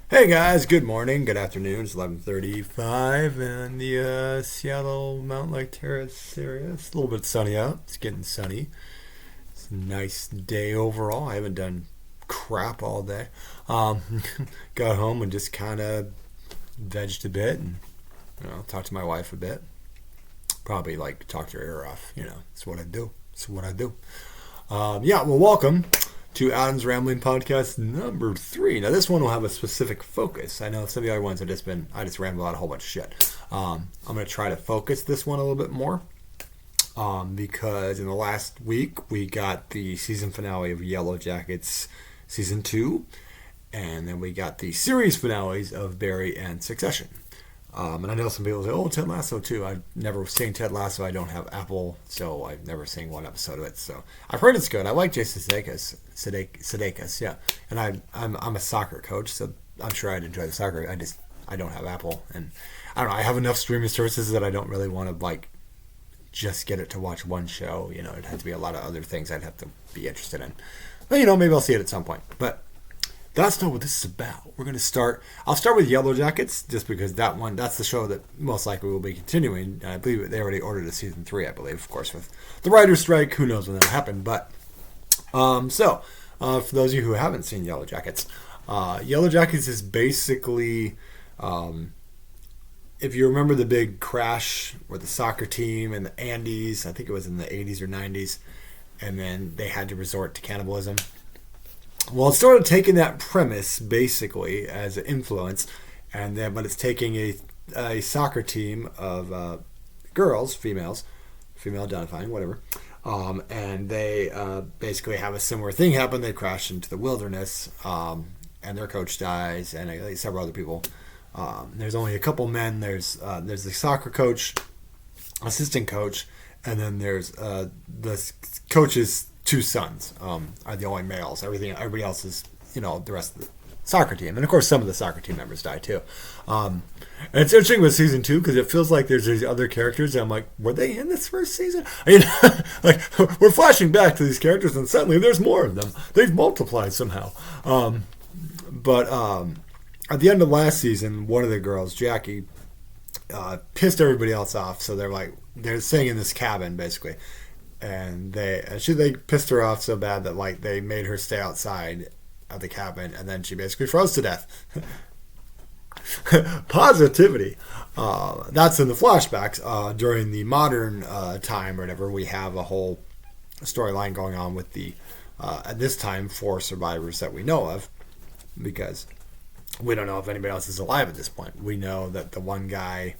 Hey guys, good morning, good afternoon. It's 11:35 in the Seattle Mountain Lake Terrace area. It's a little bit sunny out. It's getting sunny. It's a nice day overall. I haven't done crap all day. Um, Got home and just kind of vegged a bit and talked to my wife a bit. Probably like talked her ear off. It's what I do. It's what I do. Yeah, well, welcome to Adam's Rambling Podcast number 3. Now, this one will have a specific focus. I know some of the other ones I just ramble out a whole bunch of shit. I'm going to try to focus this one a little bit more because in the last week we got the season finale of Yellowjackets season 2, and then we got the series finales of Barry and Succession. And I know some people say, "Oh, Ted Lasso too." I've never seen Ted Lasso. I don't have Apple, so I've never seen one episode of it. So I've heard it's good. I like Jason Sudeikis, yeah. And I'm a soccer coach, so I'm sure I'd enjoy the soccer. I don't have Apple, and I don't know. I have enough streaming services that I don't really want to like just get it to watch one show. It has to be a lot of other things I'd have to be interested in. But maybe I'll see it at some point. But that's not what this is about. I'll start with Yellowjackets, just because that's the show that most likely will be continuing. I believe they already ordered a season 3, I believe, of course, with the writer's strike. Who knows when that'll happen. But, for those of you who haven't seen Yellowjackets, Yellowjackets is basically, if you remember the big crash with the soccer team in the Andes, I think it was in the 80s or 90s, and then they had to resort to cannibalism. Well, it's sort of taking that premise basically as an influence, but it's taking a soccer team of girls, female identifying, whatever, and they basically have a similar thing happen. They crash into the wilderness, and their coach dies, and several other people. There's only a couple men. There's the soccer coach, assistant coach, and then there's the coach's 2 sons are the only males. Everybody else is, the rest of the soccer team. And of course, some of the soccer team members die too. And it's interesting with season 2 because it feels like there's these other characters. And I'm like, were they in this first season? Like we're flashing back to these characters, and suddenly there's more of them. They've multiplied somehow. But at the end of last season, one of the girls, Jackie, pissed everybody else off. So they're staying in this cabin basically. And they pissed her off so bad that they made her stay outside of the cabin, and then she basically froze to death. Positivity. That's in the flashbacks. During the modern time or whatever, we have a whole storyline going on with the at this time 4 survivors that we know of, because we don't know if anybody else is alive at this point. We know that the one guy,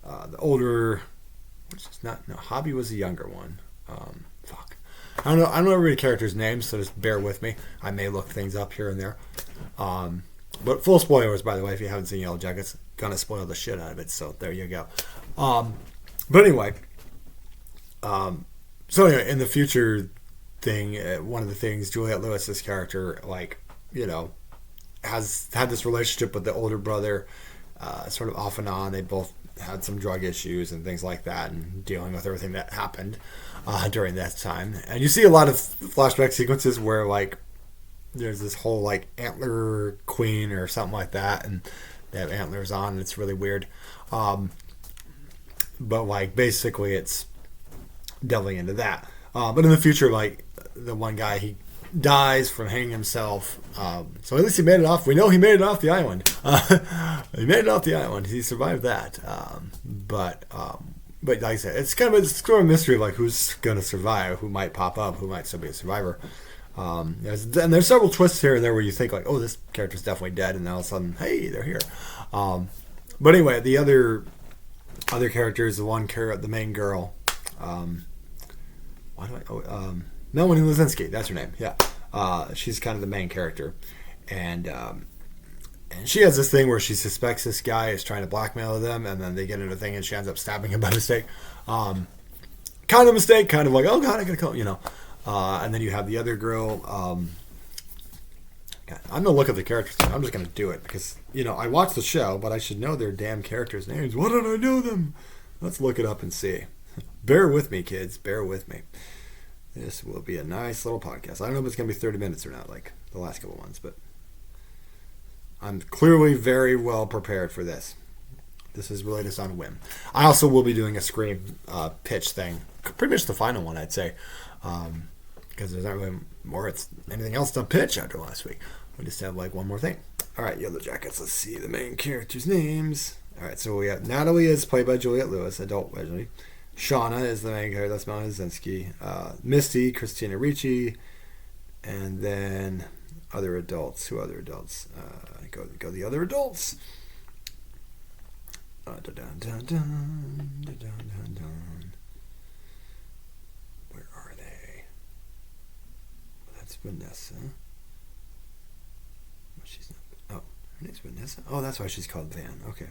the older, Hobby was the younger one. I don't know every character's names, so just bear with me. I may look things up here and there. But full spoilers, by the way, if you haven't seen Yellowjackets, gonna spoil the shit out of it. So there you go. But anyway, in the future thing, one of the things Juliette Lewis's character, has had this relationship with the older brother, sort of off and on. They both had some drug issues and things like that, and dealing with everything that happened during that time. And you see a lot of flashback sequences where there's this whole antler queen or something like that, and they have antlers on, and it's really weird. But basically it's delving into that. But in the future, the one guy, he dies from hanging himself. So at least he made it off. We know he made it off the island. He made it off the island. He survived that. But like I said, it's kind of a mystery of who's going to survive, who might pop up, who might still be a survivor. There's several twists here and there where you think oh, this character's definitely dead, and then all of a sudden, hey, they're here. But anyway, the other characters, the main girl. Melanie Lazinski, that's her name. Yeah, she's kind of the main character, and she has this thing where she suspects this guy is trying to blackmail them, and then they get into a thing, and she ends up stabbing him by mistake. Kind of mistake, kind of oh god, I gotta kill him, And then you have the other girl. I'm gonna look at the characters. I'm just gonna do it because I watched the show, but I should know their damn characters' names. Why don't I know them? Let's look it up and see. Bear with me, kids. Bear with me. This will be a nice little podcast. I don't know if it's going to be 30 minutes or not, like the last couple ones, but I'm clearly very well prepared for this. This is really just on a whim. I also will be doing a Scream pitch thing. Pretty much the final one, I'd say. Because there's not really more anything else to pitch after last week. We just have like one more thing. All right, Yellowjackets. Let's see the main characters' names. All right, so we have Natalie is played by Juliette Lewis, adult version. Shauna is the main character. That's Mona Zinski. Misty, Christina Ricci. And then other adults. Who other adults? Go the other adults. Where are they? Well, that's Vanessa. Well, she's not. Oh, her name's Vanessa. Oh, that's why she's called Van. Okay.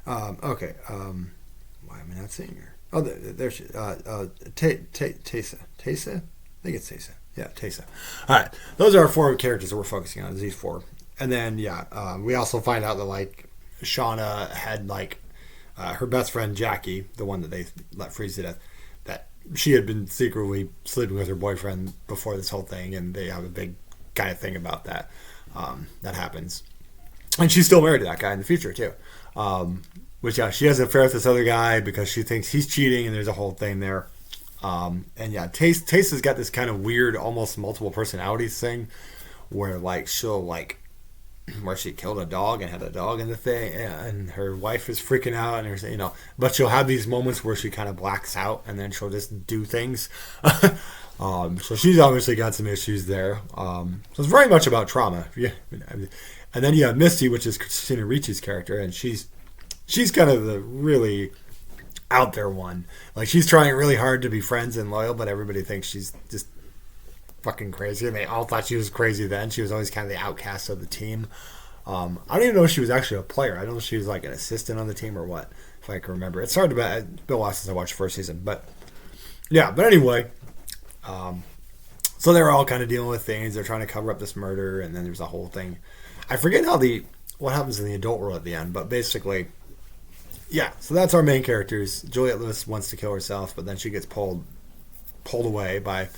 Okay. Why am I not seeing her? Oh, there she. Taysa. Taysa. I think it's Taysa. Yeah, Taysa. All right. Those are our 4 characters that we're focusing on. These 4, and then we also find out that like Shauna had like her best friend Jackie, the one that they let freeze to death, that she had been secretly sleeping with her boyfriend before this whole thing, and they have a big kind of thing about that. That happens, and she's still married to that guy in the future too. Which she has an affair with this other guy because she thinks he's cheating, and there's a whole thing there. Taste has got this kind of weird, almost multiple personalities thing, where like she'll like. Where she killed a dog and had a dog in the thing, and her wife is freaking out, and but she'll have these moments where she kind of blacks out, and then she'll just do things. So she's obviously got some issues there. So it's very much about trauma. Yeah, and then you have Misty, which is Christina Ricci's character, and she's kind of the really out there one. Like she's trying really hard to be friends and loyal, but everybody thinks she's just fucking crazy, and they all thought she was crazy then. She was always kind of the outcast of the team. I don't even know if she was actually a player. I don't know if she was like an assistant on the team or what, if I can remember. It's hard to bet. It's been a while since I watched the first season, but yeah. But anyway, so they're all kind of dealing with things. They're trying to cover up this murder, and then there's a whole thing. I forget what happens in the adult world at the end, but basically, yeah. So that's our main characters. Juliette Lewis wants to kill herself, but then she gets pulled away by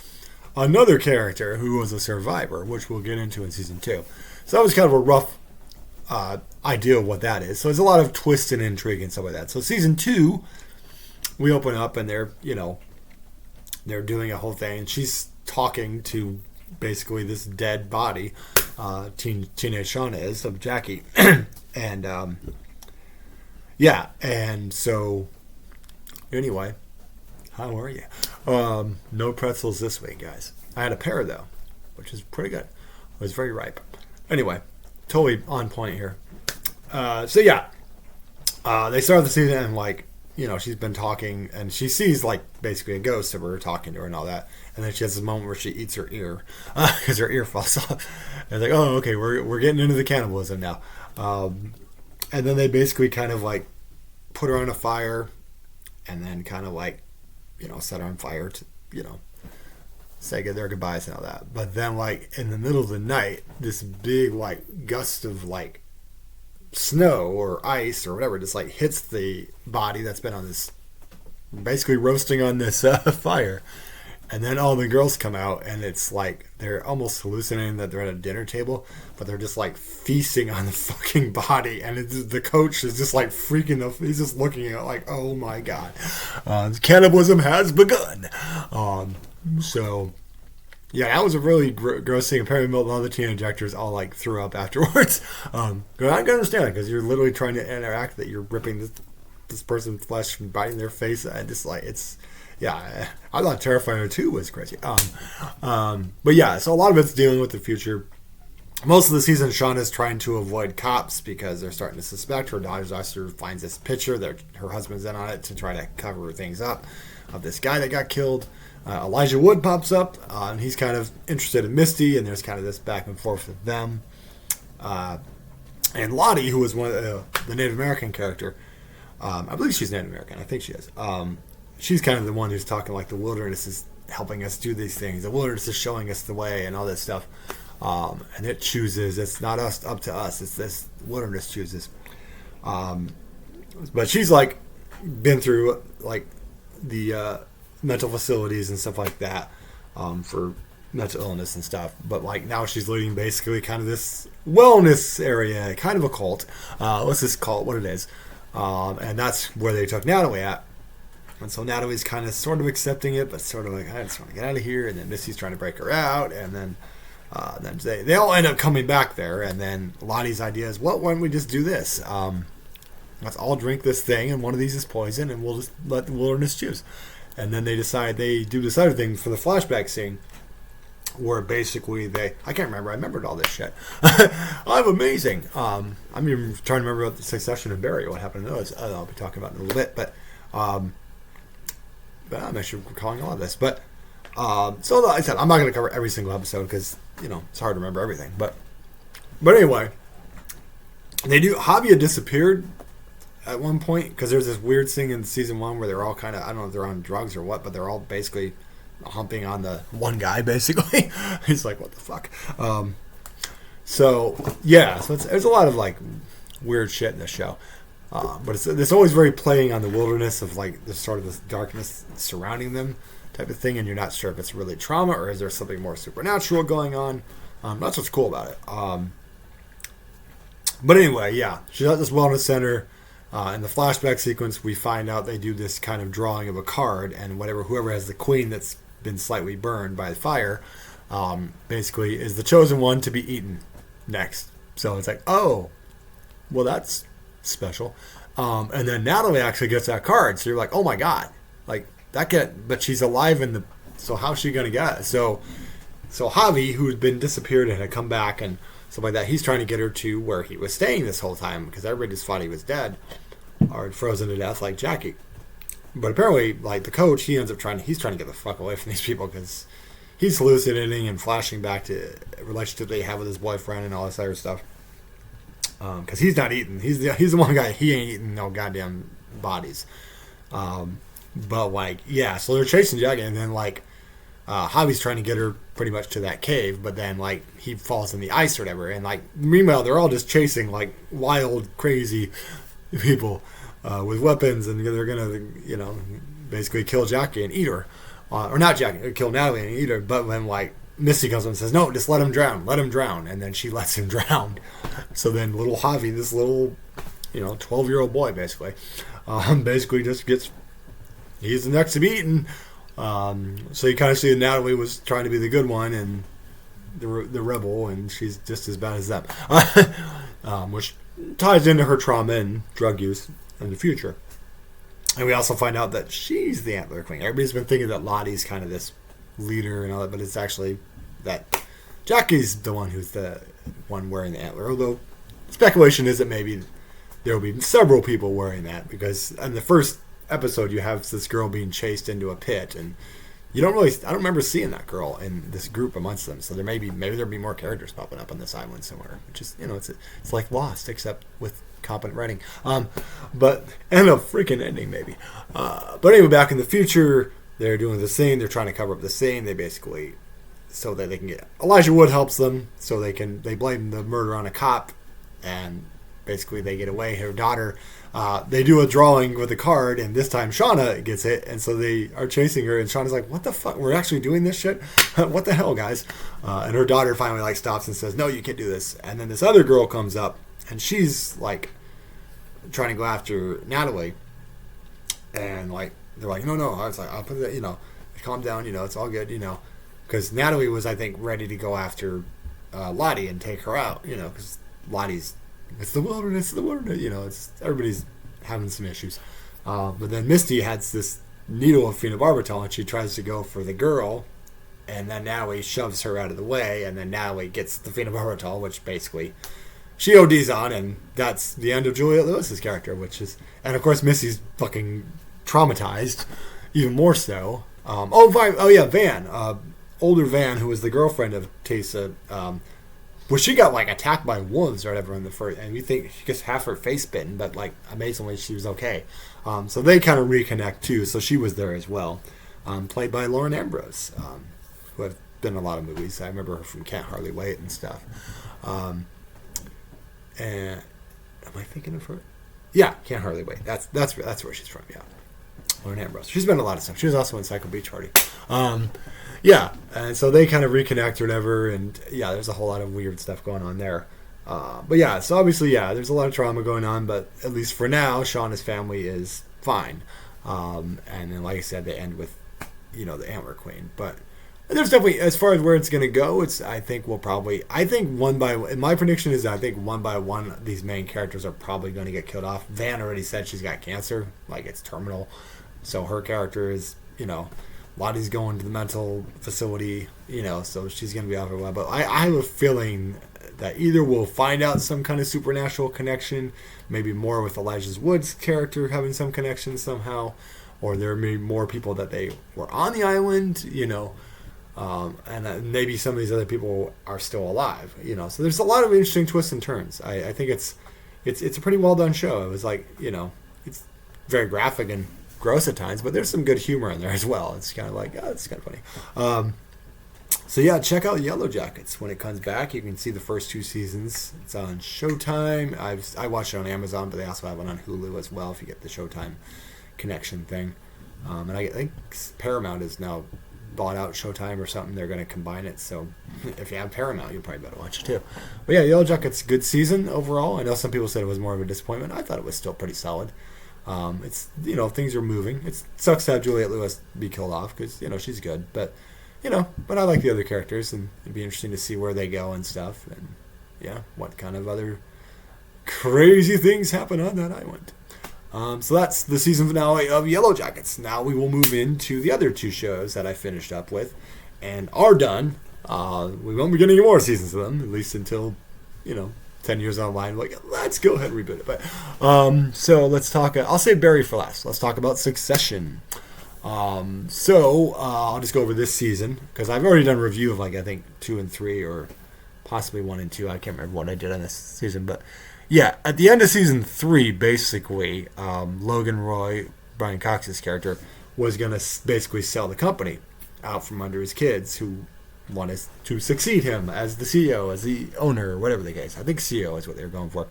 another character who was a survivor, which we'll get into in season 2. So that was kind of a rough idea of what that is. So there's a lot of twist and intrigue and stuff like that. So season 2, we open up and they're doing a whole thing. And she's talking to basically this dead body, teenage Shauna is, of Jackie. And and so anyway, how are you? No pretzels this week, guys. I had a pear, though, which is pretty good. It was very ripe. Anyway, totally on point here. They start the season and, like, she's been talking, and she sees, like, basically a ghost of her talking to her and all that. And then she has this moment where she eats her ear because her ear falls off. And it's like, oh, okay, we're getting into the cannibalism now. And then they basically kind of, like, put her on a fire and then kind of, like, set her on fire to, say their goodbyes and all that. But then, like, in the middle of the night, this big, like, gust of, like, snow or ice or whatever just, like, hits the body that's been on this, basically roasting on this fire. And then all the girls come out, and it's like they're almost hallucinating that they're at a dinner table, but they're just like feasting on the fucking body. And the coach is just like freaking out. He's just looking at it like, oh my god, cannibalism has begun. So yeah, that was a really gross thing. Apparently, a lot of the teenage actors all like threw up afterwards. I can understand it because you're literally trying to interact that you're ripping this person's flesh and biting their face. I just like it's. Yeah, I thought Terrifier 2 was crazy. But yeah, so a lot of it's dealing with the future. Most of the season, Shauna's trying to avoid cops because they're starting to suspect. Her daughter's officer finds this picture that her husband's in on it to try to cover things up of this guy that got killed. Elijah Wood pops up, and he's kind of interested in Misty, and there's kind of this back and forth with them. And Lottie, who was one of the Native American character, I believe she's Native American. I think she is. She's kind of the one who's talking like the wilderness is helping us do these things. The wilderness is showing us the way and all this stuff. And it chooses. It's not up to us. It's this wilderness chooses. But she's like been through like the mental facilities and stuff like that for mental illness and stuff. But like now she's leading basically kind of this wellness area, kind of a cult. Let's just call it what it is. And that's where they took Natalie at. And so Natalie's kind of sort of accepting it, but sort of like, I just want to get out of here. And then Missy's trying to break her out. And then they all end up coming back there. And then Lottie's idea is, well, why don't we just do this? Let's all drink this thing, and one of these is poison, and we'll just let the wilderness choose. And then they do this other thing for the flashback scene, where basically I can't remember. I remembered all this shit. I'm amazing. I'm even trying to remember about the Succession and Barry. What happened to those? I'll be talking about in a little bit. But I'm actually recalling all of this. But so like I said, I'm not going to cover every single episode because it's hard to remember everything. But anyway, Javi had disappeared at one point because there's this weird thing in season 1 where they're all kind of, I don't know if they're on drugs or what, but they're all basically humping on the one guy basically. He's like, what the fuck? So there's a lot of like weird shit in this show, but it's always very playing on the wilderness of like the sort of this darkness surrounding them type of thing, and you're not sure if it's really trauma or is there something more supernatural going on. That's what's cool about it. But anyway, she's at this wellness center. In the flashback sequence, we find out they do this kind of drawing of a card, and whoever has the queen that's been slightly burned by the fire, basically is the chosen one to be eaten next. So it's like, oh, well, that's special. And then Natalie actually gets that card, so you're like, oh my god, like but she's alive so how's she gonna get it? So Javi, who's been disappeared and had come back and stuff like that, he's trying to get her to where he was staying this whole time because everybody just thought he was dead or frozen to death like Jackie. But apparently, like the coach, he's trying to get the fuck away from these people because he's hallucinating and flashing back to a relationship they have with his boyfriend and all this other stuff. Because he's not eating. He's the one guy, he ain't eating no goddamn bodies. But like, so they're chasing Jackie, and then like Javi's trying to get her pretty much to that cave, but then like he falls in the ice or whatever, and like meanwhile they're all just chasing like wild, crazy people with weapons, and they're gonna basically kill Jackie and eat her, or not Jackie, kill Natalie and eat her. But when like Misty comes up and says, "No, just let him drown," and then she lets him drown. So then little Javi, this little 12-year-old boy, basically just he's the next to be eaten. So you kind of see that Natalie was trying to be the good one and the rebel, and she's just as bad as them, which ties into her trauma and drug use in the future. And we also find out that she's the Antler Queen. Everybody's been thinking that Lottie's kind of this leader and all that, but it's actually that Jackie's the one who's the one wearing the antler. Although speculation is that maybe there will be several people wearing that, because in the first episode you have this girl being chased into a pit, and I don't remember seeing that girl in this group amongst them. So maybe there'll be more characters popping up on this island somewhere, which is it's like Lost except with competent writing, and a freaking ending maybe. But anyway, back in the future, they're doing the same. They're trying to cover up the same. They basically, so that they can get, Elijah Wood helps them, so they blame the murder on a cop, and basically they get away. Her daughter, they do a drawing with a card, and this time Shauna gets it, and so they are chasing her, and Shauna's like, what the fuck, we're actually doing this shit? What the hell, guys? And her daughter finally stops and says, no, you can't do this. And then this other girl comes up, and she's like trying to go after Natalie, and like they're like, no, I was like, I'll put it, calm down, it's all good, because Natalie was, I think, ready to go after Lottie and take her out, because Lottie's, it's the wilderness, it's everybody's having some issues. But then Misty has this needle of phenobarbital, and she tries to go for the girl, and then Natalie shoves her out of the way, and then Natalie gets the phenobarbital, which basically she ODs on, and that's the end of Juliette Lewis's character, and of course Misty's fucking traumatized, even more so. Van, older Van, who was the girlfriend of Tessa, she got like attacked by wolves or whatever in the first, and we think she gets half her face bitten, but like amazingly she was okay. So they kind of reconnect too. So she was there as well, played by Lauren Ambrose, who had been in a lot of movies. I remember her from Can't Hardly Wait and stuff. And am I thinking of her? Yeah, Can't Hardly Wait. That's where she's from. Yeah, Lauren Ambrose. She's been in a lot of stuff. She was also in Psycho Beach Party. Yeah, and so they kind of reconnect or whatever, and yeah, there's a whole lot of weird stuff going on there. But yeah, so obviously, yeah, there's a lot of trauma going on, but at least for now, Shaw and his family is fine. And then, like I said, they end with, the Antler Queen. But there's definitely, as far as where it's going to go, I think my prediction is that I think one by one, these main characters are probably going to get killed off. Van already said she's got cancer, like it's terminal. So her character is, Lottie's going to the mental facility, so she's going to be off for a while. But I have a feeling that either we'll find out some kind of supernatural connection, maybe more with Elijah Wood's character having some connection somehow, or there may be more people that they were on the island, and maybe some of these other people are still alive, So there's a lot of interesting twists and turns. I think it's a pretty well done show. It was like, it's very graphic and gross at times, but there's some good humor in there as well. It's kind of like, it's kind of funny. So yeah, check out Yellowjackets when it comes back. You can see the first 2 seasons. It's on Showtime. I watched it on Amazon, but they also have it on Hulu as well if you get the Showtime connection thing. And I think Paramount is now bought out Showtime or something. They're going to combine it. So if you have Paramount, you'll probably better watch it too. But yeah, Yellowjackets, good season overall. I know some people said it was more of a disappointment. I thought it was still pretty solid. It's things are moving. It sucks to have Juliette Lewis be killed off because she's good, but I like the other characters, and it'd be interesting to see where they go and stuff, and yeah, what kind of other crazy things happen on that island. So that's the season finale of Yellowjackets. Now we will move into the other 2 shows that I finished up with and are done. We won't be getting any more seasons of them, at least until 10 years online. Like, let's go ahead and reboot it. But so let's talk. I'll save Barry for last. Let's talk about Succession. I'll just go over this season because I've already done a review of I think 2 and 3 or possibly 1 and 2. I can't remember what I did on this season, but yeah, at the end of season 3, basically, Logan Roy, Brian Cox's character, was going to basically sell the company out from under his kids who wanted to succeed him as the CEO, as the owner, or whatever the case. I think CEO is what they were going for.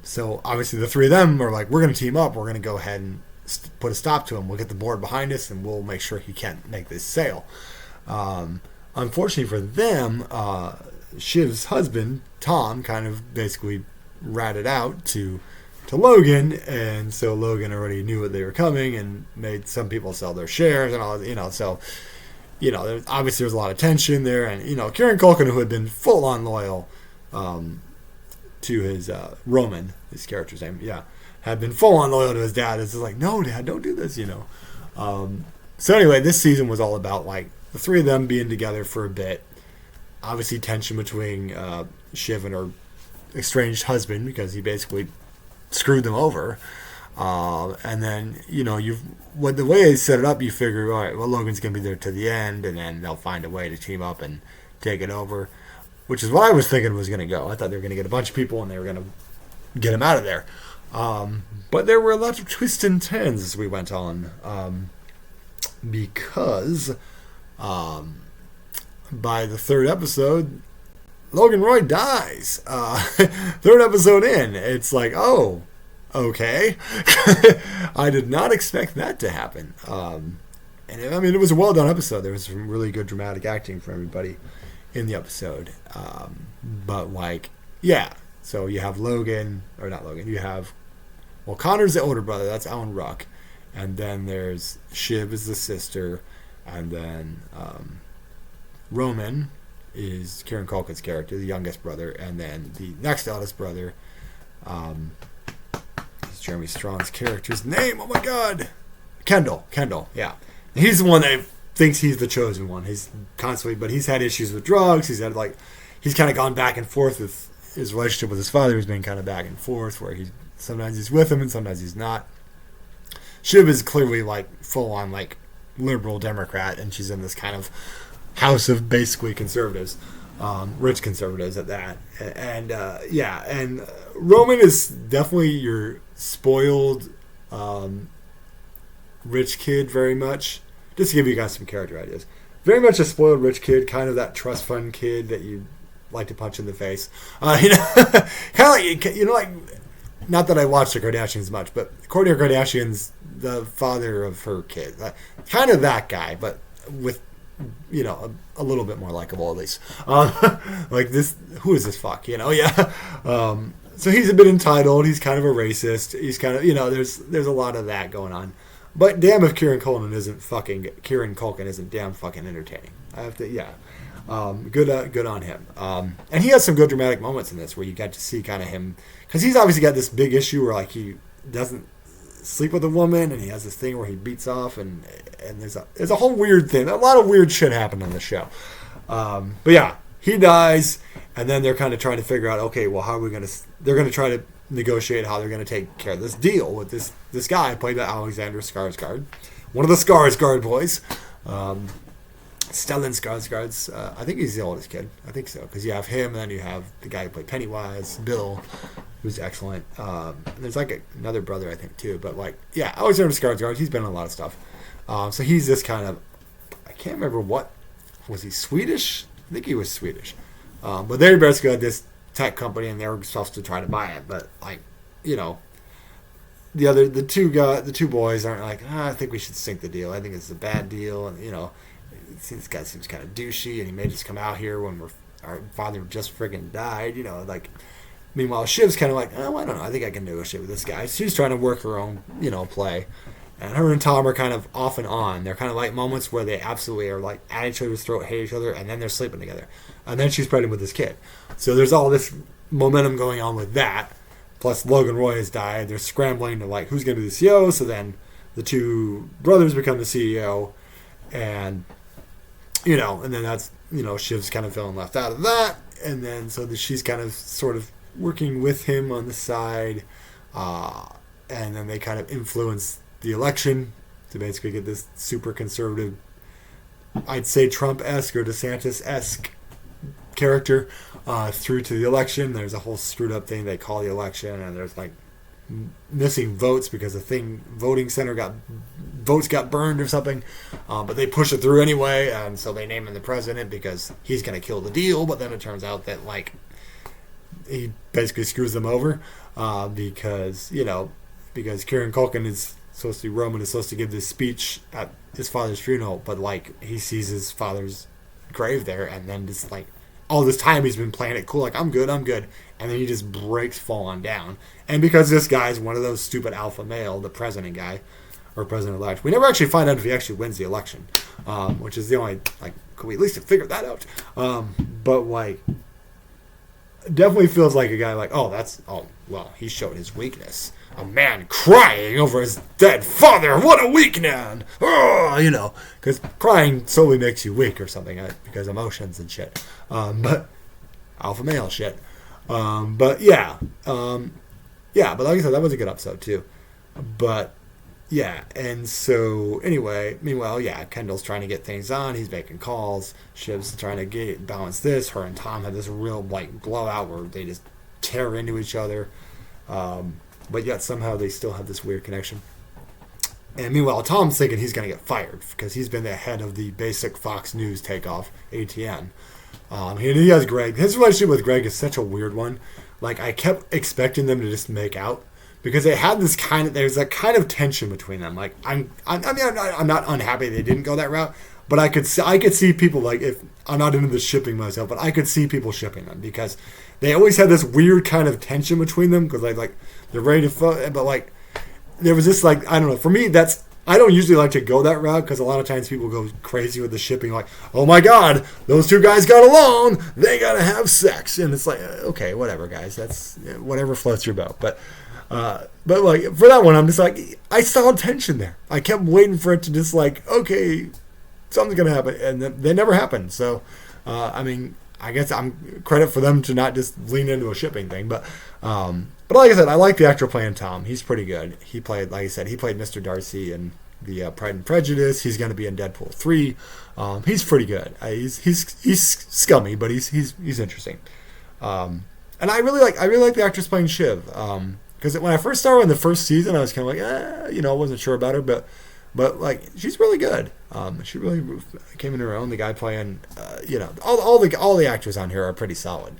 So obviously the 3 of them are like, we're going to team up. We're going to go ahead and put a stop to him. We'll get the board behind us, and we'll make sure he can't make this sale. Unfortunately for them, Shiv's husband, Tom, kind of basically ratted out to Logan, and so Logan already knew what they were coming and made some people sell their shares and all, so, obviously there's a lot of tension there, and, Kieran Culkin, who had been full-on loyal to his, Roman, his character's name, had been full-on loyal to his dad. It's just like, no, Dad, don't do this, So anyway, this season was all about, the 3 of them being together for a bit. Obviously, tension between Shiv and her estranged husband because he basically screwed them over. And then, the way they set it up, you figure, all right, well, Logan's going to be there to the end, and then they'll find a way to team up and take it over, which is what I was thinking was going to go. I thought they were going to get a bunch of people, and they were going to get him out of there. But there were a lot of twists and turns as we went on, because by the 3rd episode, Logan Roy dies. 3rd episode in, it's like, oh, okay. I did not expect that to happen. And it was a well done episode. There was some really good dramatic acting from everybody in the episode. But so you have you have, Connor's the older brother, that's Alan Ruck, and then there's Shiv is the sister, and then Roman is Kieran Culkin's character, the youngest brother, and then the next eldest brother is Jeremy Strong's character's name. Oh my God, Kendall, yeah. He's the one that thinks he's the chosen one. He's constantly, but he's had issues with drugs. He's kind of gone back and forth with his relationship with his father. Has been kind of back and forth, where sometimes he's with him and sometimes he's not. Shiv is clearly full on liberal Democrat, and she's in this kind of house of basically conservatives, rich conservatives at that. And and Roman is definitely your spoiled rich kid, very much. Just to give you guys some character ideas, very much a spoiled rich kid, kind of that trust fund kid that you like to punch in the face. Kind of like not that I watch the Kardashians much, but Kourtney Kardashian's the father of her kid, kind of that guy, but with a little bit more likable at least. Like this, who is this fuck? Yeah. So he's a bit entitled. He's kind of a racist. He's kind of there's a lot of that going on. But damn if Kieran Culkin isn't damn fucking entertaining. I have to good on him. And he has some good dramatic moments in this where you get to see kind of him, because he's obviously got this big issue where like he doesn't sleep with a woman, and he has this thing where he beats off, and there's a whole weird thing. A lot of weird shit happened on the show. But yeah, he dies, and then they're kind of trying to figure out, okay, well, how are we going to? They're going to try to negotiate how they're going to take care of this deal with this guy played by Alexander Skarsgård, one of the Skarsgård boys. Stellan Skarsgård's, I think he's the oldest kid. I think so, because you have him, and then you have the guy who played Pennywise, Bill, who's excellent. And there's like another brother, I think, too. But like, yeah, Alexander Skarsgård, he's been in a lot of stuff. So he's this kind of, I can't remember was he Swedish? I think he was Swedish. But they're basically got this tech company, and they're supposed to try to buy it. But like, the two boys aren't like, I think we should sink the deal. I think it's a bad deal, and this guy seems kind of douchey, and he may just come out here when our father just friggin' died, like. Meanwhile, Shiv's kind of like, oh, I don't know, I think I can negotiate with this guy. She's trying to work her own, play. And her and Tom are kind of off and on. They're kind of like moments where they absolutely are like at each other's throat, hate each other, and then they're sleeping together. And then she's pregnant with this kid. So there's all this momentum going on with that. Plus Logan Roy has died. They're scrambling to like, who's going to be the CEO? So then the two brothers become the CEO. And, and then that's, Shiv's kind of feeling left out of that. And then so she's kind of sort of working with him on the side, and then they kind of influence the election to basically get this super conservative, I'd say Trump-esque or DeSantis-esque character through to the election. There's a whole screwed up thing they call the election, and there's like missing votes because voting center votes got burned or something, but they push it through anyway, and so they name him the president because he's going to kill the deal. But then it turns out that like he basically screws them over because Kieran Culkin is supposed to be Roman, is supposed to give this speech at his father's funeral, but like he sees his father's grave there, and then just like all this time he's been playing it cool, like I'm good, and then he just breaks full on down. And because this guy's one of those stupid alpha male, the president guy or president-elect, we never actually find out if he actually wins the election, which is the only like, could we at least have figured that out? But like. Definitely feels like a guy like, he showed his weakness. A man crying over his dead father. What a weak man. Because crying solely makes you weak or something, because emotions and shit. But alpha male shit. But yeah. But like I said, that was a good episode too. But yeah, and so anyway, meanwhile, Kendall's trying to get things on. He's making calls. Shiv's trying to balance this. Her and Tom have this real like blowout where they just tear into each other. But yet somehow they still have this weird connection. And meanwhile, Tom's thinking he's going to get fired because he's been the head of the basic Fox News takeoff, ATN. He has Greg. His relationship with Greg is such a weird one. Like, I kept expecting them to just make out. Because they had there's a kind of tension between them. Like I'm not unhappy they didn't go that route, but I could see people like, if I'm not into the shipping myself, but I could see people shipping them because they always had this weird kind of tension between them because like they're ready to fuck, but like there was this like, I don't know, for me I don't usually like to go that route because a lot of times people go crazy with the shipping, like, oh my god, those two guys got along, they gotta have sex, and it's like, okay, whatever, guys, that's whatever floats your boat, but like for that one, I'm just like, I saw tension there. I kept waiting for it to just like, okay, something's gonna happen, and they never happened. So, I guess I'm credit for them to not just lean into a shipping thing, but like I said, I like the actor playing Tom. He's pretty good. He played, like I said, Mr. Darcy in the Pride and Prejudice. He's going to be in Deadpool 3. He's pretty good. He's scummy, but he's interesting. And I really like the actress playing Shiv. Because when I first started in the first season, I was kind of like, I wasn't sure about her, but like she's really good. She really came into her own. The guy playing, all the actors on here are pretty solid.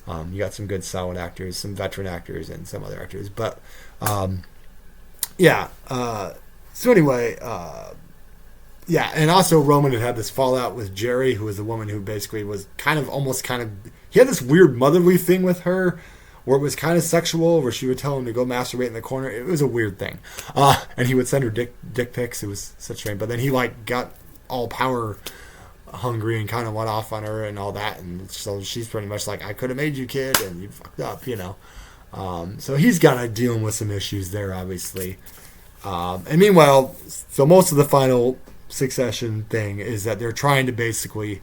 You got some good solid actors, some veteran actors, and some other actors. But so anyway, Yeah, and also Roman had this fallout with Jerry, who was the woman who basically was he had this weird motherly thing with her, where it was kind of sexual, where she would tell him to go masturbate in the corner. It was a weird thing, and he would send her dick pics. It was such strange. But then he like got all power hungry and kind of went off on her and all that, and so she's pretty much like, I could have made you, kid, and you fucked up, you know. So he's kind of dealing with some issues there, obviously. And meanwhile, so most of the final Succession thing is that they're trying to basically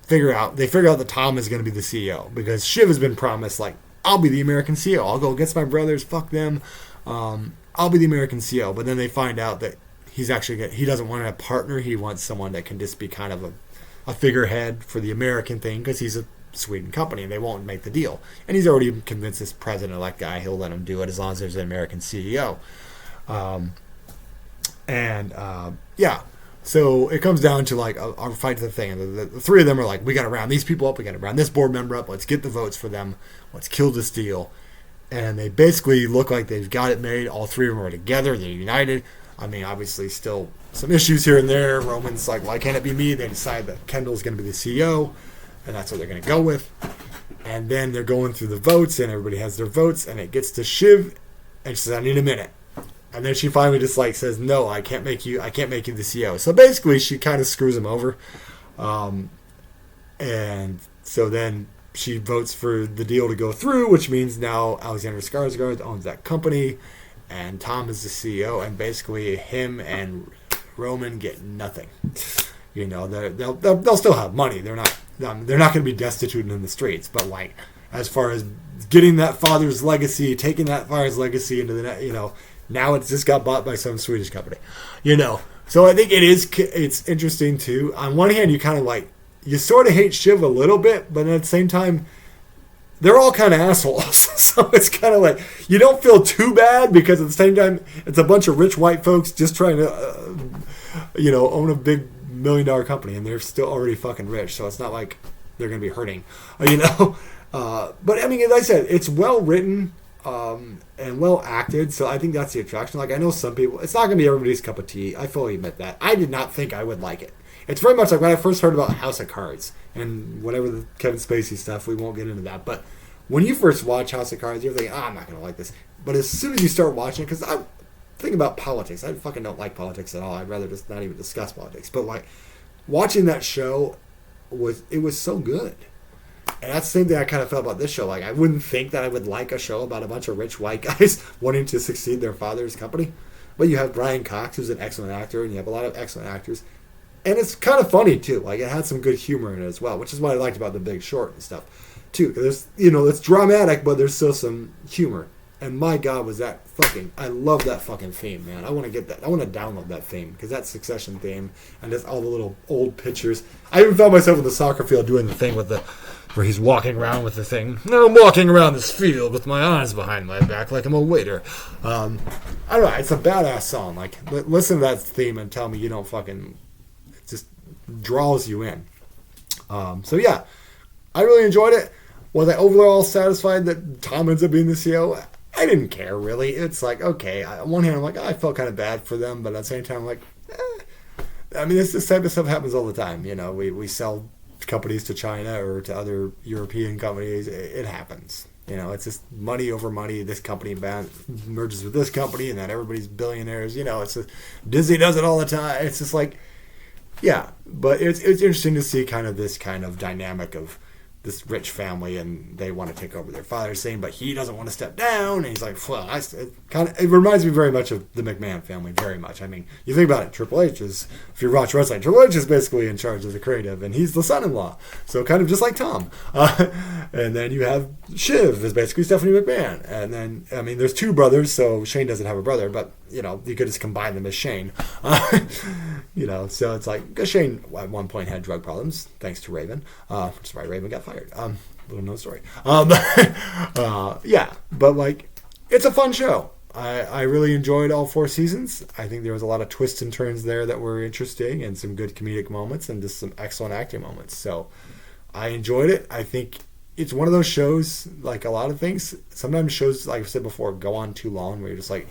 figure out that Tom is going to be the CEO, because Shiv has been promised, like, I'll be the American CEO. I'll go against my brothers. Fuck them. I'll be the American CEO. But then they find out that he doesn't want a partner. He wants someone that can just be kind of a figurehead for the American thing, because he's a Sweden company and they won't make the deal. And he's already convinced this president-elect guy he'll let him do it as long as there's an American CEO. Yeah. So it comes down to like our fight to the thing. And the three of them are like, we got to round these people up. We got to round this board member up. Let's get the votes for them. Let's kill this deal. And they basically look like they've got it made. All three of them are together. They're united. I mean, obviously still some issues here and there. Roman's like, why can't it be me? They decide that Kendall's going to be the CEO, and that's what they're going to go with. And then they're going through the votes, and everybody has their votes, and it gets to Shiv, and she says, I need a minute. And then she finally just like says, no, I can't make you the CEO. So basically she kind of screws him over. And so then she votes for the deal to go through, which means now Alexander Skarsgård owns that company, and Tom is the CEO, and basically him and Roman get nothing. You know, they'll still have money. They're not going to be destitute in the streets, but like, as far as getting that father's legacy, taking that father's legacy into the, you know, now it's just got bought by some Swedish company, you know. So I think it's interesting too. On one hand, you sort of hate Shiv a little bit, but at the same time, they're all kind of assholes. So it's kind of like, you don't feel too bad, because at the same time, it's a bunch of rich white folks just trying to, own a big $1 million company, and they're still already fucking rich. So it's not like they're going to be hurting, you know. But I mean, as I said, it's well written. And well acted, so I think that's the attraction. Like, I know some people, it's not going to be everybody's cup of tea. I fully admit that. I did not think I would like it. It's very much like when I first heard about House of Cards and whatever the Kevin Spacey stuff. We won't get into that. But when you first watch House of Cards, you're thinking, I'm not going to like this. But as soon as you start watching it, because I think about politics, I fucking don't like politics at all. I'd rather just not even discuss politics. But like, watching that show was so good. And that's the same thing I kind of felt about this show. Like, I wouldn't think that I would like a show about a bunch of rich white guys wanting to succeed their father's company. But you have Brian Cox, who's an excellent actor, and you have a lot of excellent actors. And it's kind of funny, too. Like, it had some good humor in it as well, which is what I liked about The Big Short and stuff, too. Because, it's dramatic, but there's still some humor. And my God, I love that fucking theme, man. I want to get that. I want to download that theme, because that Succession theme, and just all the little old pictures. I even found myself in the soccer field doing the thing where he's walking around with the thing. I'm walking around this field with my arms behind my back like I'm a waiter. I don't know. It's a badass song. Like, listen to that theme and tell me you don't fucking... It just draws you in. So, yeah. I really enjoyed it. Was I overall satisfied that Tom ends up being the CEO? I didn't care, really. It's like, okay. On one hand, I'm like, I felt kind of bad for them. But at the same time, I'm like, I mean, this type of stuff happens all the time. You know, we sell companies to China or to other European companies. It happens. It's just money over money. This company merges with this company, and then everybody's billionaires. Disney does it all the time. It's just like, yeah. But it's interesting to see kind of this kind of dynamic of this rich family, and they want to take over their father's thing, but he doesn't want to step down, and he's like, well, it reminds me very much of the McMahon family, very much. I mean, you think about it, Triple H is, if you watch wrestling, Triple H is basically in charge of the creative, and he's the son-in-law, so kind of just like Tom. And then you have Shiv, is basically Stephanie McMahon, and then, I mean, there's two brothers, so Shane doesn't have a brother, but, you could just combine them as Shane. So it's like, because Shane at one point had drug problems, thanks to Raven, which is why Raven got fired. Little known story. Yeah, but like, it's a fun show. I really enjoyed all 4 seasons. I think there was a lot of twists and turns there that were interesting, and some good comedic moments, and just some excellent acting moments. So I enjoyed it. I think it's one of those shows, like a lot of things, sometimes shows, like I said before, go on too long, where you're just like,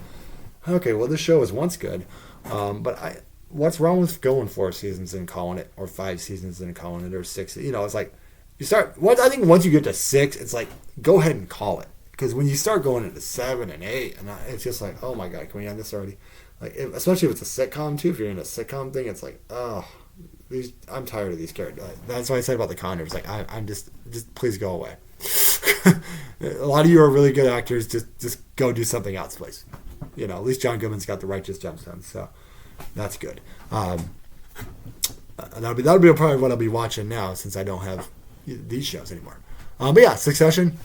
okay, well, this show was once good. But what's wrong with going 4 seasons and calling it, or 5 seasons and calling it, or 6? It's like you start. I think once you get to 6, it's like go ahead and call it. Because when you start going into 7 and 8, and it's just like, oh my god, can we end this already? Like, especially if it's a sitcom too. If you're in a sitcom thing, it's like, oh, I'm tired of these characters. That's what I said about the Condors. Like, I'm just please go away. A lot of you are really good actors. Just go do something else, please. At least John Goodman's got the righteous gemstones, so that's good. That'll be probably what I'll be watching now, since I don't have these shows anymore. But yeah, Succession,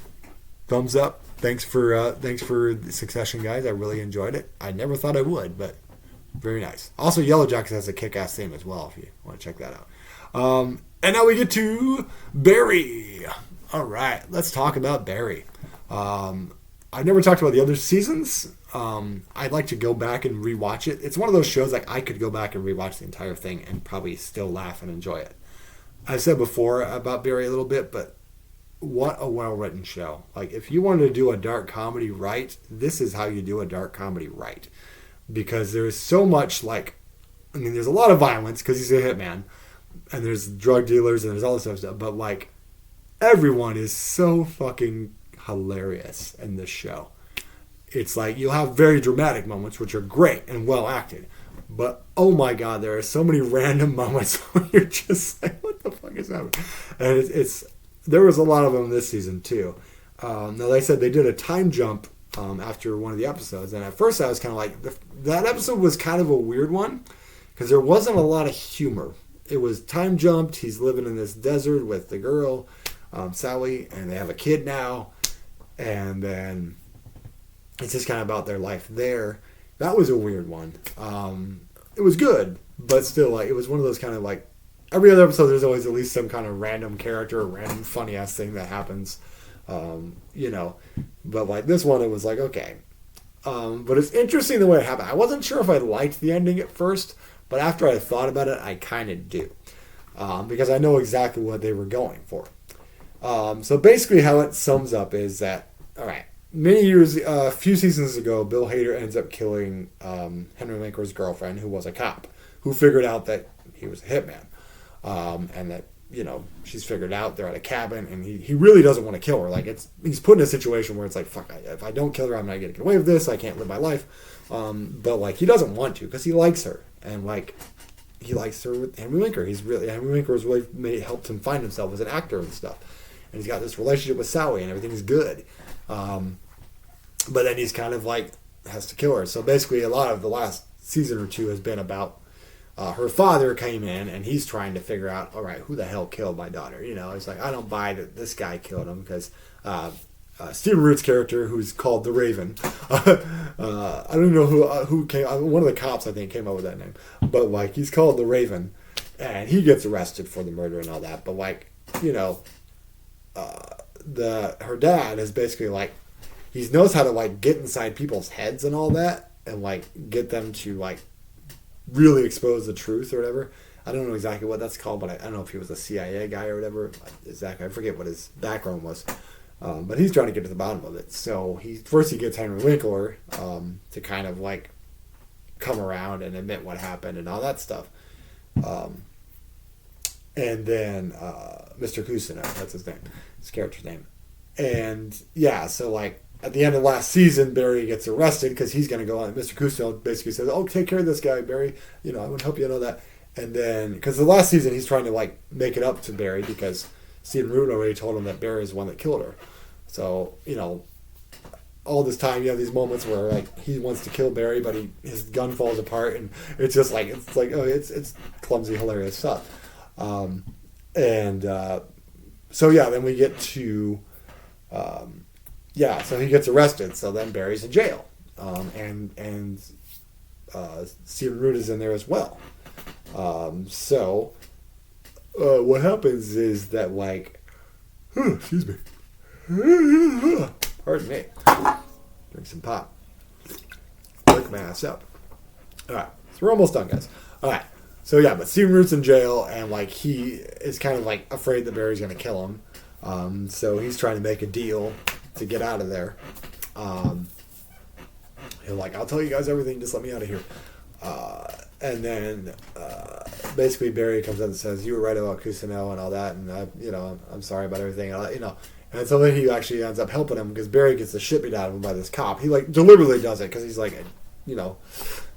thumbs up. Thanks for Succession, guys. I really enjoyed it. I never thought I would, but very nice. Also, Yellowjackets has a kick-ass theme as well, if you want to check that out. And now we get to Barry. All right, let's talk about Barry. I've never talked about the other seasons. I'd like to go back and rewatch it. It's one of those shows like I could go back and rewatch the entire thing and probably still laugh and enjoy it. I've said before about Barry a little bit, but what a well-written show. Like, if you wanted to do a dark comedy right, this is how you do a dark comedy right. Because there's so much, there's a lot of violence because he's a hitman, and there's drug dealers, and there's all this other stuff, but, everyone is so fucking hilarious in this show. It's like, you'll have very dramatic moments, which are great and well acted, but oh my god, there are so many random moments where you're just like, what the fuck is happening? And there was a lot of them this season too. Now, they said they did a time jump after one of the episodes, and at first I was kind of like, that episode was kind of a weird one because there wasn't a lot of humor. It was time jumped. He's living in this desert with the girl, Sally, and they have a kid now, and then it's just kind of about their life there. That was a weird one. It was good, but still, it was one of those kind of every other episode, there's always at least some kind of random character or random funny ass thing that happens, But this one, it was like, okay. But it's interesting the way it happened. I wasn't sure if I liked the ending at first, but after I thought about it, I kind of do, because I know exactly what they were going for. So basically, how it sums up is that, all right, a few seasons ago, Bill Hader ends up killing Henry Winkler's girlfriend, who was a cop, who figured out that he was a hitman. And that, she's figured out they're at a cabin, and he really doesn't want to kill her. He's put in a situation where it's like, fuck, if I don't kill her, I'm not going to get away with this. I can't live my life. But he doesn't want to because he likes her. And he likes her with Henry Winkler. Henry Winkler has really helped him find himself as an actor and stuff. And he's got this relationship with Sally, and everything's good. But then he's kind of has to kill her. So basically, a lot of the last season or two has been about her father came in, and he's trying to figure out, all right, who the hell killed my daughter? It's like, I don't buy that this guy killed him, because Stephen Root's character, who's called the Raven, I don't know who came. One of the cops, I think, came up with that name, but he's called the Raven, and he gets arrested for the murder and all that. But her dad is basically he knows how to get inside people's heads and all that, and get them to really expose the truth or whatever. I don't know exactly what that's called, but I don't know if he was a CIA guy or whatever. Exactly, I forget what his background was. But he's trying to get to the bottom of it. So he gets Henry Winkler to kind of come around and admit what happened and all that stuff. And then Mr. Cousineau, that's his name, his character's name. And yeah, so at the end of last season, Barry gets arrested because he's going to go on. Mr. Cousineau basically says, "Oh, take care of this guy, Barry. I would help you know that." And then, because the last season, he's trying to make it up to Barry because Stephen Root already told him that Barry is the one that killed her. So all this time you have these moments where he wants to kill Barry, but his gun falls apart, and it's just it's clumsy, hilarious stuff. So yeah, then we get to. So he gets arrested. So then Barry's in jail, and Stephen Root is in there as well. What happens is that excuse me, pardon me, drink some pop, wake my ass up. All right, so we're almost done, guys. All right, so yeah, but Stephen Root's in jail, and he is kind of afraid that Barry's going to kill him. So he's trying to make a deal to get out of there. He'll I'll tell you guys everything, just let me out of here. And then basically Barry comes up and says, "You were right about Kusino and all that, and I'm sorry about everything." And so then he actually ends up helping him because Barry gets the shit beat out of him by this cop. He like deliberately does it because he's like,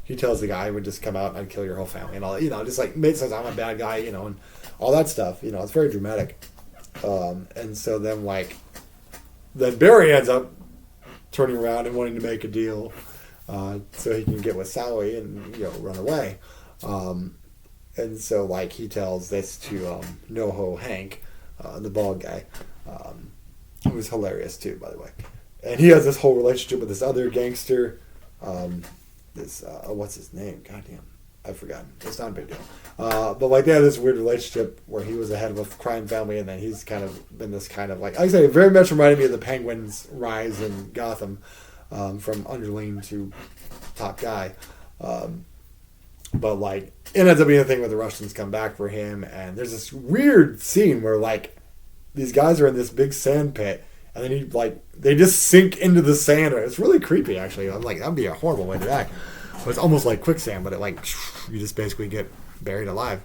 he tells the guy, "I would just come out and I'd kill your whole family," and all, just like says I'm a bad guy, and all that stuff. It's very dramatic. And so then then Barry ends up turning around and wanting to make a deal so he can get with Sally and run away. And so he tells this to NoHo Hank, the bald guy, who was hilarious too, by the way. And he has this whole relationship with this other gangster. What's his name? Goddamn, I've forgotten. It's not a big deal. But they had this weird relationship where he was the head of a crime family, and then he's kind of been this kind of like I say, it very much reminded me of the Penguin's rise in Gotham, from underling to top guy. But it ends up being a thing where the Russians come back for him, and there's this weird scene where these guys are in this big sand pit, and then they just sink into the sand. It's really creepy, actually. I'm like, that'd be a horrible way to die. But it's almost like quicksand, but you just basically get buried alive.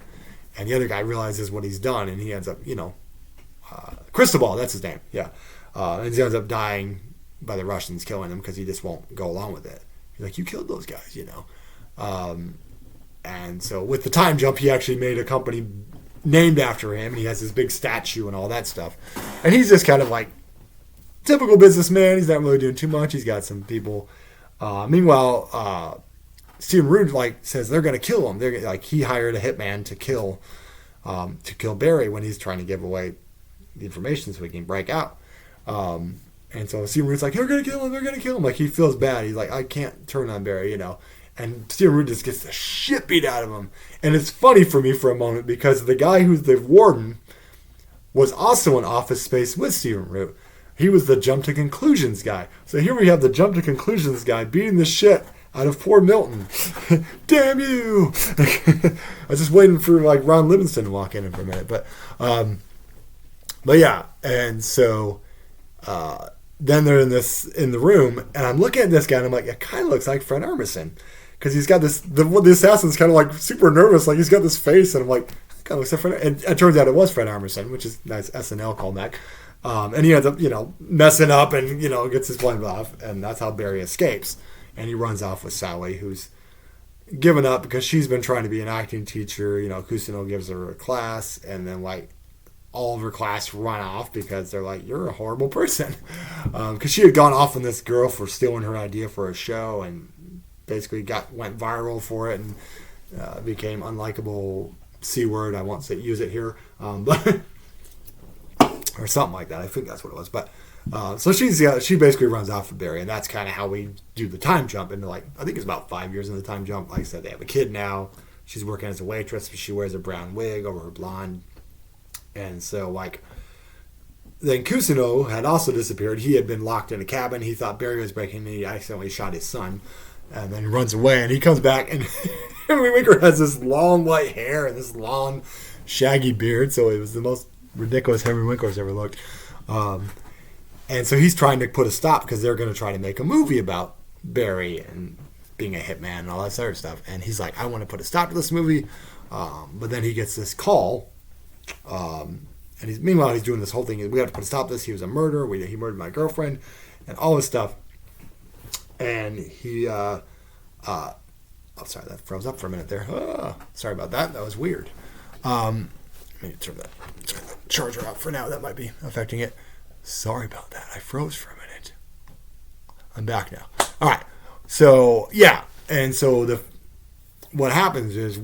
And the other guy realizes what he's done, and he ends up, Cristobal, that's his name, yeah. And he ends up dying by the Russians killing him because he just won't go along with it. He's like, you killed those guys, And so with the time jump, he actually made a company named after him, and he has this big statue and all that stuff. And he's just kind of typical businessman. He's not really doing too much. He's got some people. Meanwhile, Stephen Root says they're going to kill him. They're he hired a hitman to kill Barry when he's trying to give away the information so he can break out. And so Stephen Root's like, they're going to kill him. They're going to kill him. He feels bad. He's like, I can't turn on Barry, And Stephen Root just gets the shit beat out of him. And it's funny for me for a moment because the guy who's the warden was also in Office Space with Stephen Root. He was the jump to conclusions guy. So here we have the jump to conclusions guy beating the shit out of poor Milton. Damn you! I was just waiting for Ron Livingston to walk in for a minute, but yeah. And so then they're in the room, and I'm looking at this guy, and I'm like, it kind of looks like Fred Armisen. Because he's got the assassin's kind of super nervous, he's got this face, and I'm like, kind of looks like Fred. And it turns out it was Fred Armisen, which is nice SNL callback. And he ends up, messing up and, gets his blame off, and that's how Barry escapes. And he runs off with Sally, who's given up because she's been trying to be an acting teacher. Kusino gives her a class, and then all of her class run off because they're like, you're a horrible person. Because she had gone off on this girl for stealing her idea for a show, and basically went viral for it and became unlikable C word. I won't use it here, but or something like that. I think that's what it was. But so she basically runs off with Barry, and that's kind of how we do the time jump into I think it's about 5 years in the time jump. Like I said, they have a kid now. She's working as a waitress, but she wears a brown wig over her blonde. And so then Kusino had also disappeared. He had been locked in a cabin. He thought Barry was breaking in, and he accidentally shot his son. And then he runs away, and he comes back, and Henry Winkler has this long white hair and this long shaggy beard. So it was the most ridiculous Henry Winkler's ever looked. And so he's trying to put a stop because they're going to try to make a movie about Barry and being a hitman and all that sort of stuff. And he's like, I want to put a stop to this movie. But then he gets this call. And meanwhile, he's doing this whole thing. We have to put a stop to this. He was a murderer. He murdered my girlfriend and all this stuff. And he, oh, sorry, that froze up for a minute there. Sorry about that. That was weird. Let me turn the charger off for now. That might be affecting it. Sorry about that. I froze for a minute. I'm back now. All right. So, yeah. And so what happens is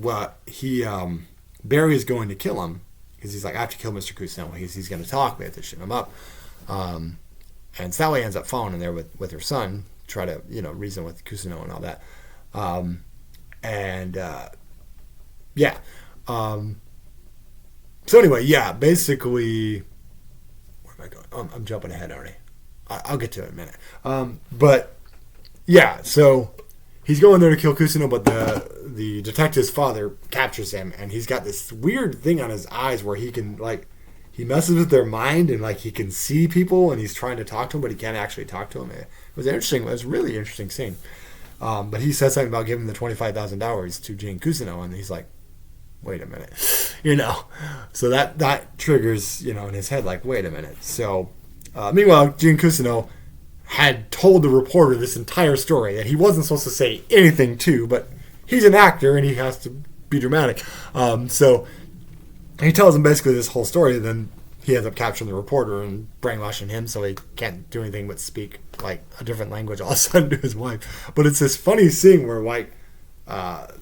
Barry is going to kill him because he's like, I have to kill Mr. Kusino. He's going to talk. We have to shoot him up. And Sally ends up falling in there with her son, try to, reason with Kusino and all that. Yeah. So anyway, yeah, basically, where am I going? I'm jumping ahead already. I'll get to it in a minute. But yeah, so he's going there to kill Kusino, but the detective's father captures him, and he's got this weird thing on his eyes where he can he messes with their mind, and he can see people, and he's trying to talk to them, but he can't actually talk to them. It was interesting. It was a really interesting scene. But he says something about giving the $25,000 to Gene Cousineau, and he's like, wait a minute, so that triggers, in his head, like, wait a minute. So meanwhile, Gene Cousineau had told the reporter this entire story that he wasn't supposed to say anything to, but he's an actor and he has to be dramatic. So he tells him basically this whole story, and then he ends up capturing the reporter and brainwashing him so he can't do anything but speak like a different language all of a sudden to his wife. But it's this funny scene where like Mr.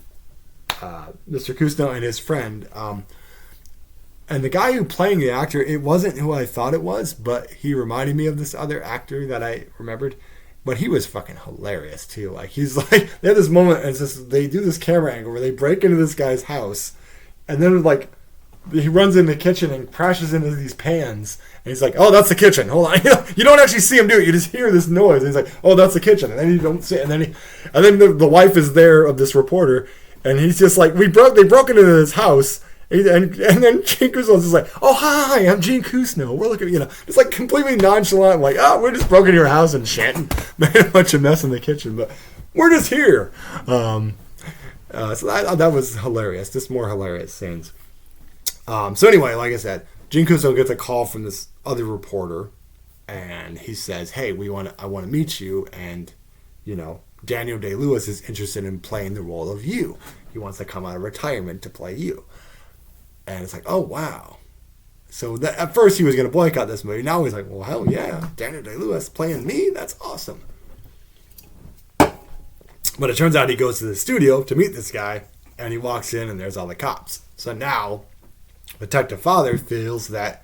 Cousineau and his friend, and the guy who playing the actor, it wasn't who I thought it was, but he reminded me of this other actor that I remembered. But he was fucking hilarious too. Like he's like, they have this moment, and it's just, they do this camera angle where they break into this guy's house, and then like he runs in the kitchen and crashes into these pans, and he's like, "Oh, that's the kitchen. Hold on." You don't actually see him do it. You just hear this noise. And he's like, "Oh, that's the kitchen." And then you don't see it. And then the wife is there of this reporter, and he's just like, they broke into this house. And then Gene Cousineau's just like, "Oh, hi, I'm Gene Cousineau. We're looking, just like completely nonchalant, like, oh, we're just broke into your house and shit and made a bunch of mess in the kitchen, but we're just here." So that was hilarious. Just more hilarious scenes. So anyway, like I said, Gene Cousineau gets a call from this other reporter, and he says, "Hey, I want to meet you, and Daniel Day-Lewis is interested in playing the role of you. He wants to come out of retirement to play you." And it's like, oh wow. So at first he was going to boycott this movie. Now he's like, well, hell yeah, Daniel Day-Lewis playing me? That's awesome. But it turns out he goes to the studio to meet this guy, and he walks in, and there's all the cops. So now Detective Father feels that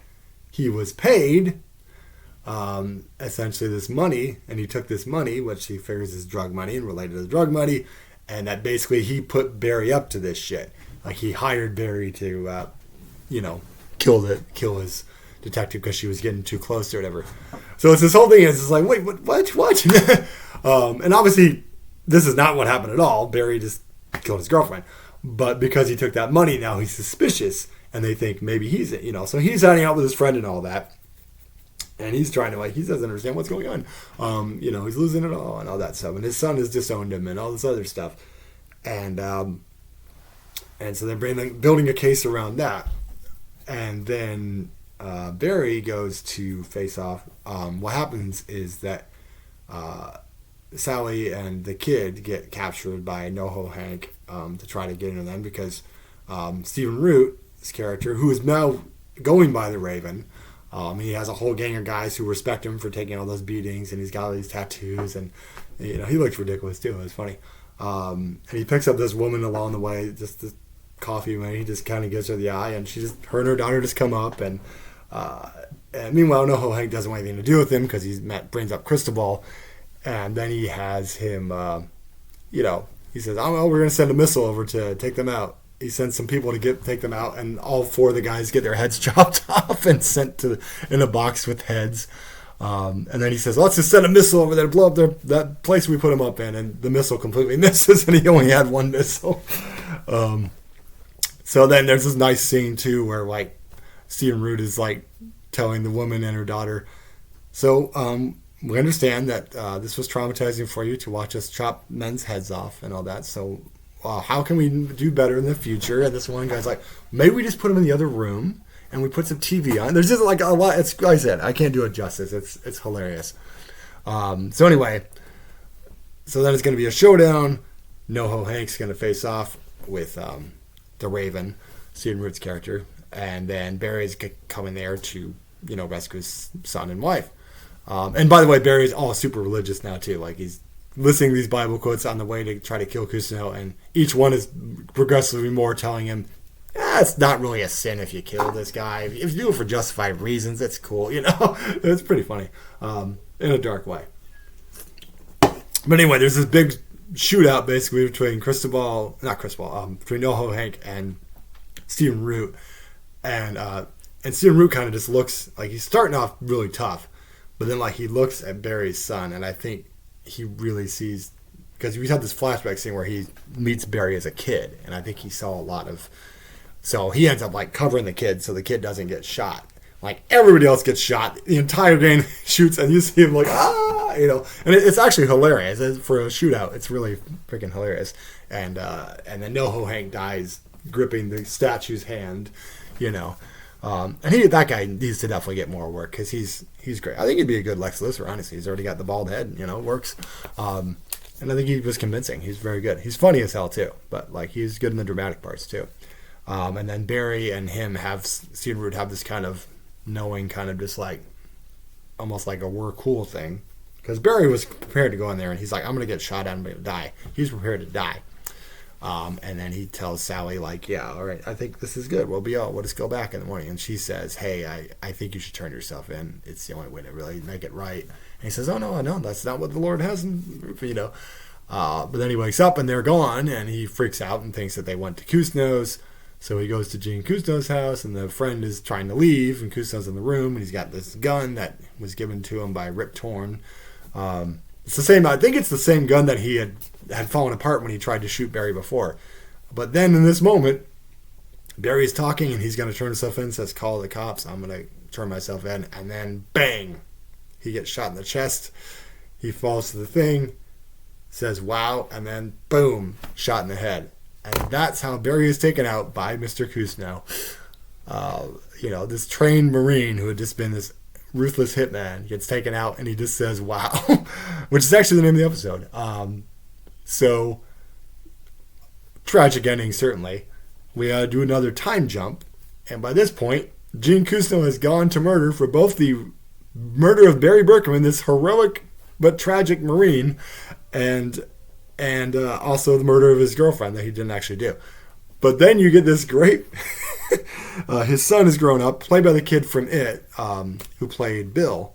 he was paid essentially this money, and he took this money, which he figures is drug money and related to the drug money, and that basically he put Barry up to this shit. Like he hired Barry to, kill his detective because she was getting too close or whatever. So it's this whole thing is like, wait, what? And obviously, this is not what happened at all. Barry just killed his girlfriend, but because he took that money, now he's suspicious, and they think maybe he's it. So he's hanging out with his friend and all that, and he's trying to he doesn't understand what's going on. He's losing it all and all that stuff, and his son has disowned him and all this other stuff, and so they're building a case around that. And then Barry goes to face off. What happens is that Sally and the kid get captured by NoHo Hank to try to get into them because Stephen Root's character, who is now going by the Raven, he has a whole gang of guys who respect him for taking all those beatings, and he's got all these tattoos, and he looks ridiculous too. It's funny. And he picks up this woman along the way, just this coffee man. He just kind of gives her the eye, and her and her daughter just come up, and meanwhile NoHo Hank doesn't want anything to do with him because brings up Cristobal, and then he has him he says, "Oh, we're going to send a missile over to take them out." He sends some people to take them out, and all four of the guys get their heads chopped off and sent in a box with heads. And then he says, "Let's just send a missile over there to blow up that place we put him up in," and the missile completely misses, and he only had one missile. So then there's this nice scene too where like Stephen Root is like telling the woman and her daughter, "So we understand that this was traumatizing for you to watch us chop men's heads off and all that. So how can we do better in the future?" And this one guy's like, "Maybe we just put him in the other room and we put some TV on." There's just like a lot. It's, like I said, I can't do it justice. It's hilarious. So anyway, so then it's going to be a showdown. NoHo Hank's going to face off with the Raven, Stephen Root's character, and then Barry's coming there to rescue his son and wife. And by the way, Barry's all super religious now too. Like he's listening to these Bible quotes on the way to try to kill Cousineau, and each one is progressively more telling him, it's not really a sin if you kill this guy. If you do it for justified reasons, it's cool. It's pretty funny in a dark way. But anyway, there's this big shootout basically between between NoHo Hank and Stephen Root, and Stephen Root kind of just looks like he's starting off really tough, but then like he looks at Barry's son, and I think he really sees, because we had this flashback scene where he meets Barry as a kid, and I think he saw a lot of, so he ends up like covering the kid so the kid doesn't get shot. Like, everybody else gets shot. The entire gang shoots, and you see him like, ah, you know. And it's actually hilarious. For a shootout, it's really freaking hilarious. And then NoHo Hank dies gripping the statue's hand, you know. And that guy needs to definitely get more work because he's great. I think he'd be a good Lex Luthor, honestly. He's already got the bald head, you know, works. And I think he was convincing. He's very good. He's funny as hell, too. But, like, he's good in the dramatic parts, too. And then Barry and him Stephen Root have this kind of knowing, kind of just like, almost like a we're cool thing. Because Barry was prepared to go in there, and he's like, I'm going to get shot at, I'm going to die. He's prepared to die. And then he tells Sally, like, yeah, all right, I think this is good. We'll just go back in the morning. And she says, hey, I think you should turn yourself in. It's the only way to really make it right. And he says, oh, no, that's not what the Lord has, you know. But then he wakes up, and they're gone, and he freaks out and thinks that they went to Kusno's. So he goes to Gene Cousineau's house, and the friend is trying to leave, and Cousineau's in the room, and he's got this gun that was given to him by Rip Torn. It's the same. I think it's the same gun that he had fallen apart when he tried to shoot Barry before. But then in this moment, Barry's talking, and he's going to turn himself in, says, call the cops, I'm going to turn myself in, and then bang! He gets shot in the chest. He falls to the thing, says, wow, and then boom, shot in the head. And that's how Barry is taken out by Mr. Cousineau. You know, this trained Marine who had just been this ruthless hitman gets taken out, and he just says, wow, which is actually the name of the episode. So, tragic ending, certainly. We do another time jump, and by this point, Gene Cousineau has gone to murder for both the murder of Barry Berkman, this heroic but tragic Marine, and also the murder of his girlfriend that he didn't actually do. But then you get this great... his son is grown up, played by the kid from It, who played Bill,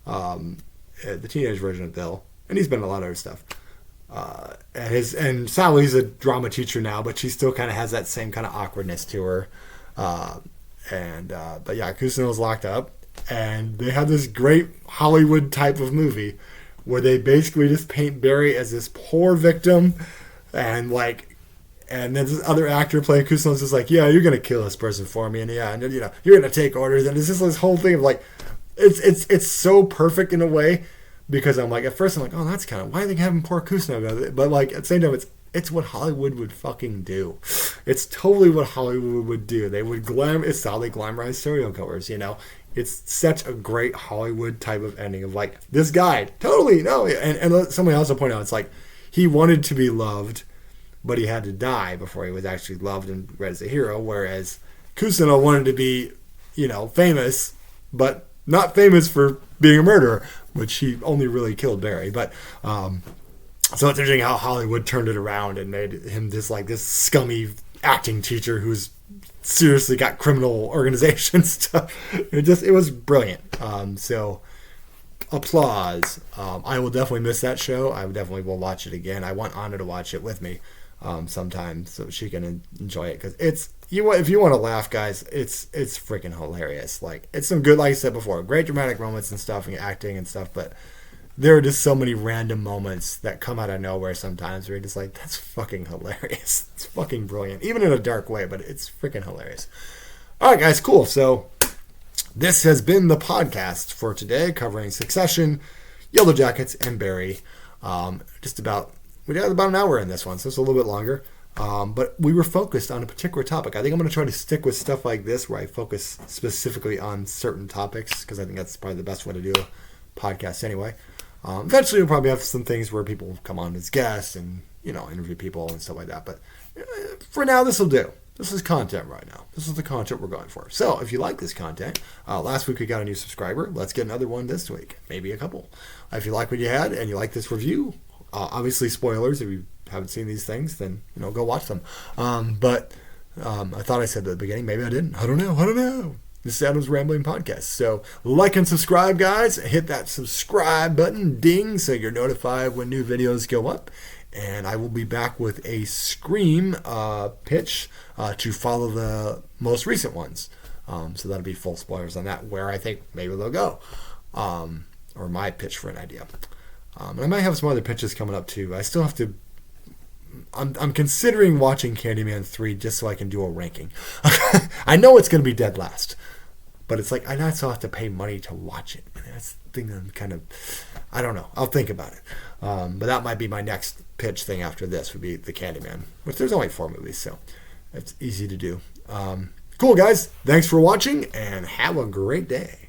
the teenage version of Bill, and he's been in a lot of other stuff. And Sally's a drama teacher now, but she still kind of has that same kind of awkwardness to her. But yeah, Cousineau's locked up, and they have this great Hollywood type of movie where they basically just paint Barry as this poor victim, and then this other actor playing Cousineau's just like, yeah, you're gonna kill this person for me, and yeah, and you know, you're gonna take orders, and it's just this whole thing of like, it's so perfect in a way, because I'm like, at first I'm like, oh, that's kind of, why are they having poor Cousineau? But like at the same time, it's what Hollywood would fucking do. It's totally what Hollywood would do. They would it's how they glamorize serial killers, you know. It's such a great Hollywood type of ending of like, this guy, totally, no. And somebody also pointed out, it's like, he wanted to be loved, but he had to die before he was actually loved and read as a hero, whereas Cousineau wanted to be, you know, famous, but not famous for being a murderer, which he only really killed Barry. But, so it's interesting how Hollywood turned it around and made him this scummy acting teacher who's seriously got criminal organization stuff. It was brilliant. So applause. I will definitely miss that show. I definitely will watch it again. I want Anna to watch it with me sometime so she can enjoy it, because if you want to laugh, guys, it's freaking hilarious. Like, it's some good, like I said before, great dramatic moments and stuff and acting and stuff, but there are just so many random moments that come out of nowhere sometimes where you're just like, that's fucking hilarious. It's fucking brilliant, even in a dark way, but it's freaking hilarious. All right, guys, cool. So this has been the podcast for today, covering Succession, Yellowjackets, and Barry. We got about an hour in this one, so it's a little bit longer. But we were focused on a particular topic. I think I'm going to try to stick with stuff like this where I focus specifically on certain topics, because I think that's probably the best way to do a podcast anyway. Eventually we'll probably have some things where people come on as guests and, you know, interview people and stuff like that. But for now, this will do. This is content right now. This is the content we're going for. So if you like this content, last week we got a new subscriber. Let's get another one this week. Maybe a couple. If you like what you had and you like this review, obviously spoilers. If you haven't seen these things, then, you know, go watch them. But I thought I said at the beginning. Maybe I didn't. I don't know. This is Adam's Rambling Podcast. So like and subscribe, guys. Hit that subscribe button, ding, so you're notified when new videos go up. And I will be back with a Scream pitch to follow the most recent ones. So that'll be full spoilers on that, where I think maybe they'll go. Or my pitch for an idea. And I might have some other pitches coming up too. I still have to... I'm considering watching Candyman 3 just so I can do a ranking. I know it's going to be dead last. but it's like I also have to pay money to watch it. And that's the thing I'm kind of, I don't know. I'll think about it. But that might be my next pitch thing after this would be the Candyman, which there's only 4 movies, so it's easy to do. Cool, guys. Thanks for watching, and have a great day.